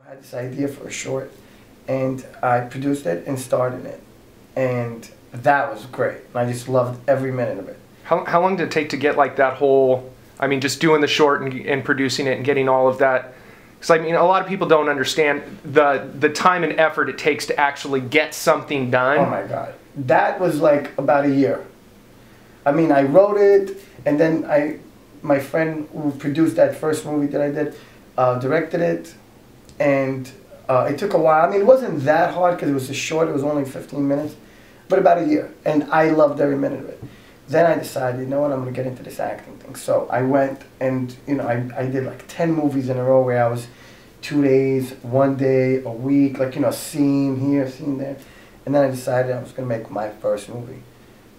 I had this idea for a short, and I produced it and starred in it, and that was great. I just loved every minute of it. How long did it take to get like that whole, I mean, just doing the short and producing it and getting all of that? Because I mean, a lot of people don't understand the time and effort it takes to actually get something done. Oh my God. That was like about a year. I mean, I wrote it, and then my friend who produced that first movie that I did, directed it, and it took a while. I mean, it wasn't that hard because it was a short, it was only 15 minutes, but about a year, and I loved every minute of it. Then I decided, you know what, I'm going to get into this acting thing. So I went and, you know, I did like 10 movies in a row where I was 2 days, 1 day, a week, like, you know, scene here, scene there. And then I decided I was going to make my first movie.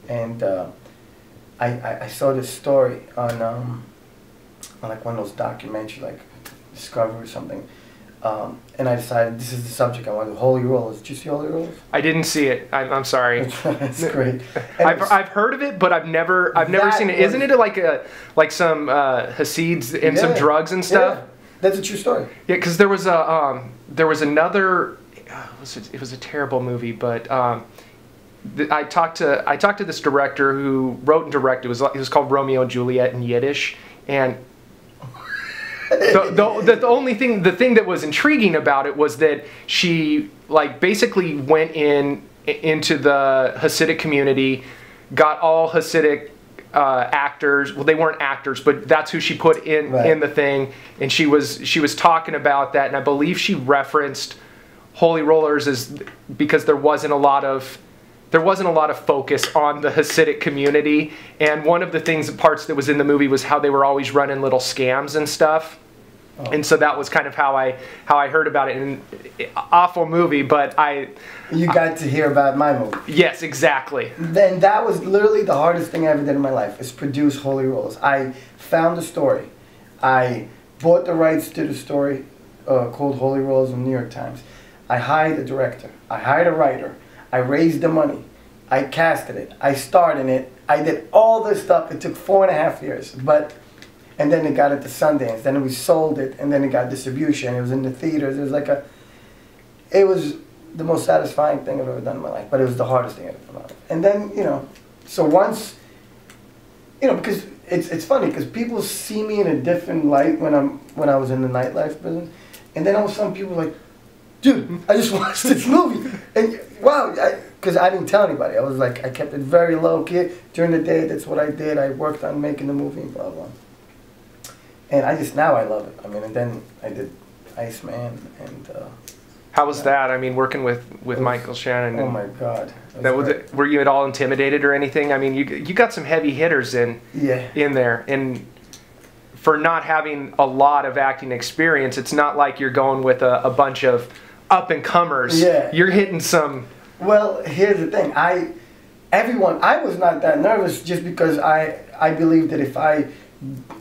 And I saw this story on like one of those documentaries, like Discovery or something. And I decided this is the subject I wanted. Holy Rollers. Did you see Holy Rollers? I didn't see it. I'm sorry. It's great. I've heard of it, but I've never seen it. Isn't it like some Hasids and some drugs and stuff? Yeah, that's a true story. Yeah, because there was another. It was a terrible movie, but I talked to this director who wrote and directed. It was called Romeo and Juliet in Yiddish, and the thing that was intriguing about it was that she like basically went into the Hasidic community, got all Hasidic actors. Well, they weren't actors, but that's who she put in the thing, and she was talking about that, and I believe she referenced Holy Rollers as because there wasn't a lot of focus on the Hasidic community, and one of the parts that was in the movie was how they were always running little scams and stuff. Oh. And so that was kind of how I heard about it. And awful movie, but you got to hear about my movie. Yes, exactly. Then that was literally the hardest thing I ever did in my life, is produce Holy Rollers. I found the story. I bought the rights to the story called Holy Rollers in the New York Times. I hired a director. I hired a writer. I raised the money. I casted it. I starred in it. I did all this stuff. It took 4.5 years. And then it got it to Sundance. Then we sold it, and then it got distribution. It was in the theaters. It was the most satisfying thing I've ever done in my life. But it was the hardest thing I've ever done in my life. And then, you know, so once, you know, because it's funny because people see me in a different light when I was in the nightlife business, and then all of a sudden people are like, dude, I just watched this movie, and wow, because I didn't tell anybody. I was like, I kept it very low key. During the day, that's what I did. I worked on making the movie and blah, blah. And now I love it. I mean, and then I did Iceman, and how was that? I mean, working with Michael Shannon. Oh my God. Were you at all intimidated or anything? I mean, you got some heavy hitters in there, and for not having a lot of acting experience, it's not like you're going with a bunch of up-and-comers. Yeah. You're hitting some... Well, here's the thing. I was not that nervous just because I believed that if I,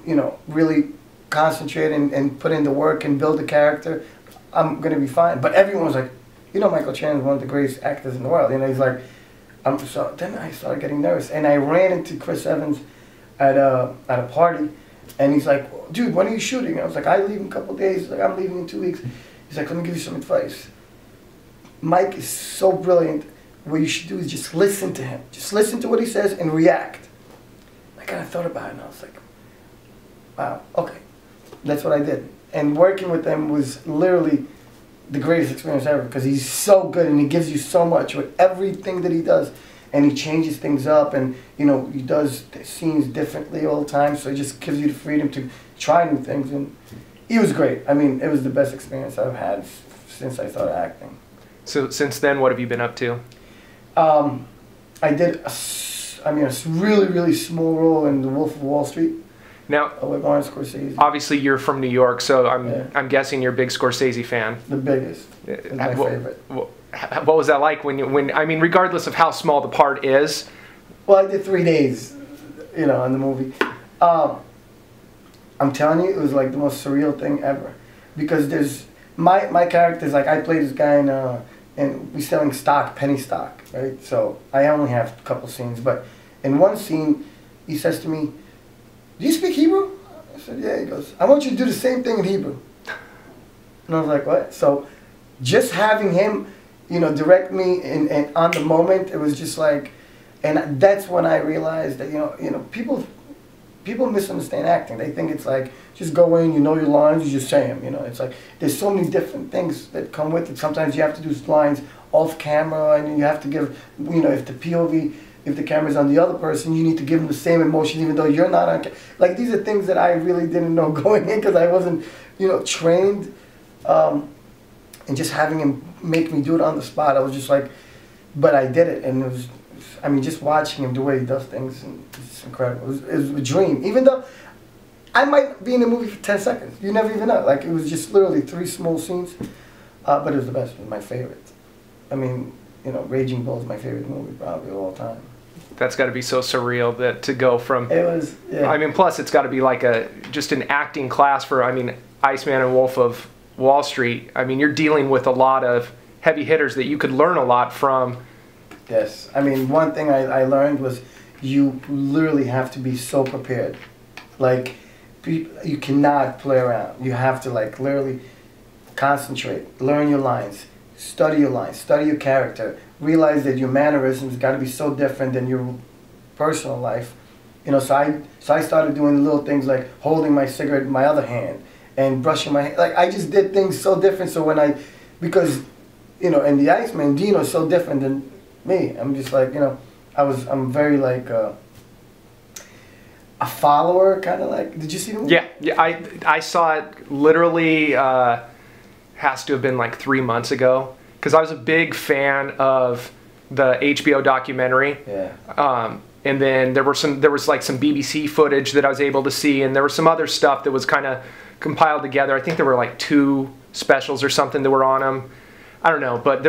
you know, really concentrate and put in the work and build a character, I'm going to be fine. But everyone was like, you know, Michael Chan is one of the greatest actors in the world. You know, he's like, so then I started getting nervous. And I ran into Chris Evans at a party. And he's like, dude, when are you shooting? And I was like, I leave in a couple of days. He's like, I'm leaving in 2 weeks. He's like, let me give you some advice. Mike is so brilliant. What you should do is just listen to him. Just listen to what he says and react. I kind of thought about it, and I was like, wow, okay. That's what I did. And working with him was literally the greatest experience ever because he's so good and he gives you so much with everything that he does. And he changes things up, and you know, he does scenes differently all the time, so it just gives you the freedom to try new things. And he was great. I mean, it was the best experience I've had since I started acting. So since then, what have you been up to? I did a really, really small role in The Wolf of Wall Street. Now, with Martin Scorsese. Obviously, you're from New York, so I'm guessing you're a big Scorsese fan. The biggest. It's my favorite. What was that like when I mean, regardless of how small the part is? Well, I did 3 days, you know, on the movie. I'm telling you, it was like the most surreal thing ever, because there's my character's like, I play this guy and we're selling stock, penny stock, right? So I only have a couple scenes, but in one scene, he says to me, "Do you speak Hebrew?" I said, "Yeah." He goes, "I want you to do the same thing in Hebrew." And I was like, what? So just having him, you know, direct me and on the moment, it was just like, and that's when I realized that, you know, people misunderstand acting. They think it's like, just go in, you know your lines, you just say them, you know. It's like, there's so many different things that come with it. Sometimes you have to do lines off camera, and you have to give, you know, if the POV, if the camera's on the other person, you need to give them the same emotion even though you're not on camera. Like, these are things that I really didn't know going in because I wasn't, you know, trained. And just having him make me do it on the spot, I was just like, but I did it, and it was, I mean, just watching him the way he does things, and it's incredible. It was a dream, even though I might be in the movie for 10 seconds. You never even know. Like, it was just literally 3 small scenes, but it was the best. It was my favorite. I mean, you know, Raging Bull is my favorite movie probably of all time. That's got to be so surreal that to go from. It was, yeah. I mean, plus it's got to be like just an acting class for, I mean, Iceman and Wolf of Wall Street. I mean, you're dealing with a lot of heavy hitters that you could learn a lot from. Yes. I mean, one thing I learned was you literally have to be so prepared. Like, you cannot play around. You have to, like, literally concentrate, learn your lines, study your character, realize that your mannerisms got to be so different than your personal life. You know, so I started doing little things like holding my cigarette in my other hand and brushing my hair. Like, I just did things so different. So when because, you know, and the Iceman, Dino's so different than me. I'm just like, you know, I'm very like a follower, kind of like. Did you see the movie? Yeah. I saw it literally, has to have been like 3 months ago, because I was a big fan of the HBO documentary. Yeah. And then there was like some BBC footage that I was able to see, and there was some other stuff that was kind of compiled together. I think there were like 2 specials or something that were on them. I don't know, but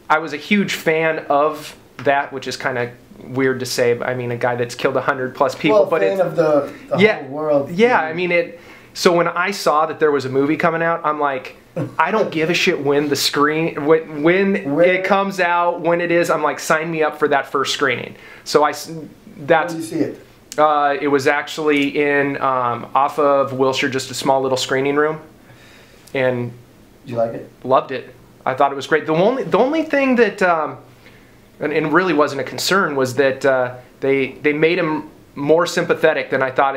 I was a huge fan of that, which is kind of weird to say. But I mean, a guy that's killed 100+ people, well, but fan of the whole world. Yeah, I mean So when I saw that there was a movie coming out, I'm like, I don't give a shit when the screen, when it comes out, when it is. I'm like, sign me up for that first screening. So Where did you see it? It was actually in off of Wilshire, just a small little screening room, and Did you like it? loved it. I thought it was great. The only thing that and really wasn't a concern was that they made him more sympathetic than I thought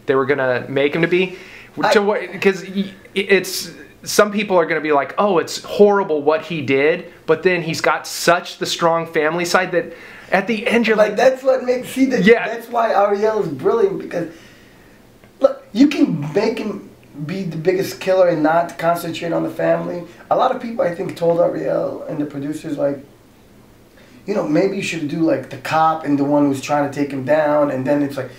they were gonna make him to be. Because it's, some people are gonna be like, oh, it's horrible what he did, but then he's got such the strong family side that at the end you're like, that's what makes, see, that's why Ariel is brilliant, because look, you can make him be the biggest killer and not concentrate on the family. A lot of people, I think, told Ariel and the producers, like, you know, maybe you should do like the cop and the one who's trying to take him down, and then it's like,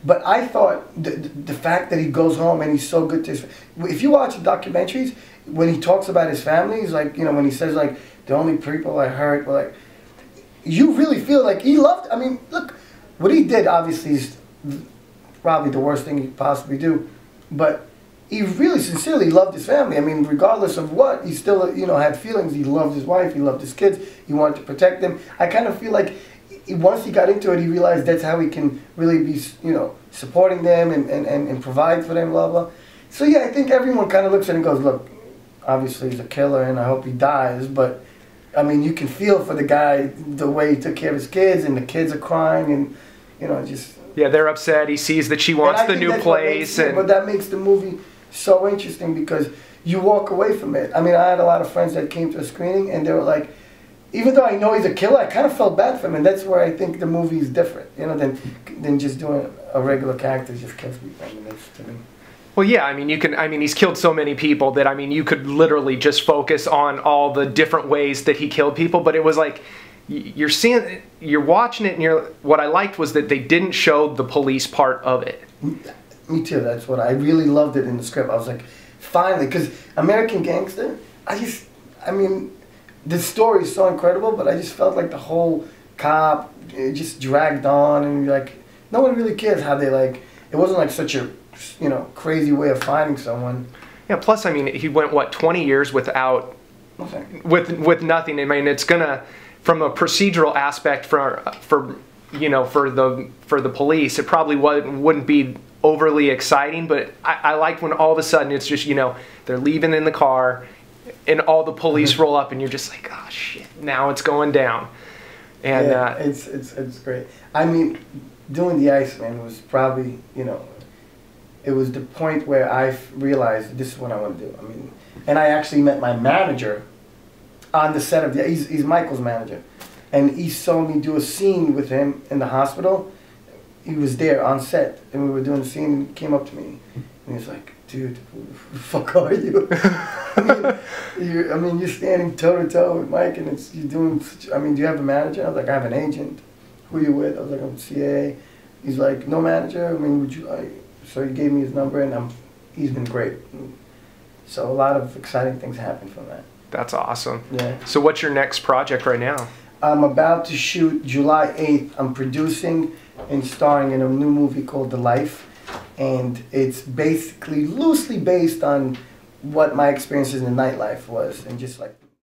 but I thought the fact that he goes home and he's so good to his, if you watch the documentaries, when he talks about his family, he's like, you know, when he says like, the only people I hurt were like, you really feel like he loved, I mean, look, what he did obviously is probably the worst thing he could possibly do, but he really sincerely loved his family. I mean, regardless of what, he still, you know, had feelings. He loved his wife, he loved his kids, he wanted to protect them. I kind of feel like once he got into it, he realized that's how he can really be, you know, supporting them and provide for them, blah, blah. So yeah, I think everyone kind of looks at it and goes, look, obviously he's a killer and I hope he dies, but I mean, you can feel for the guy, the way he took care of his kids, and the kids are crying, and, you know, just... Yeah, they're upset. He sees that she wants the new place. But that makes the movie so interesting, because you walk away from it. I mean, I had a lot of friends that came to a screening, and they were like, even though I know he's a killer, I kind of felt bad for him, and that's where I think the movie is different, you know, than just doing a regular character just kills people. I mean, that's to me. Well, yeah, I mean, he's killed so many people that, I mean, you could literally just focus on all the different ways that he killed people, but it was like, you're watching it, and what I liked was that they didn't show the police part of it. Me too, that's what I really loved it in the script. I was like, finally, because American Gangster, I mean, the story is so incredible, but I just felt like the whole cop, it just dragged on, and like, no one really cares how they, like, it wasn't like such a, you know, crazy way of finding someone. Yeah, plus, I mean, he went, what, 20 years without, nothing. With nothing. I mean, it's gonna, from a procedural aspect for you know, for the police, it probably wouldn't be overly exciting, but I liked when all of a sudden it's just, you know, they're leaving in the car and all the police roll up and you're just like, oh shit, now it's going down. And yeah, it's great. I mean, doing the Iceman was probably, you know, it was the point where I realized this is what I want to do. I mean, and I actually met my manager on the set of the, he's Michael's manager. And he saw me do a scene with him in the hospital. He was there on set, and we were doing the scene, and he came up to me, and he was like, dude, who the fuck are you? I mean, you're standing toe-to-toe with Mike, and you're doing, I mean, do you have a manager? I was like, I have an agent. Who are you with? I was like, I'm CA. He's like, no manager? I mean, would you like, so he gave me his number, and he's been great. So a lot of exciting things happened from that. That's awesome. Yeah. So what's your next project right now? I'm about to shoot July 8th. I'm producing and starring in a new movie called The Life. And it's basically loosely based on what my experiences in nightlife was. And just like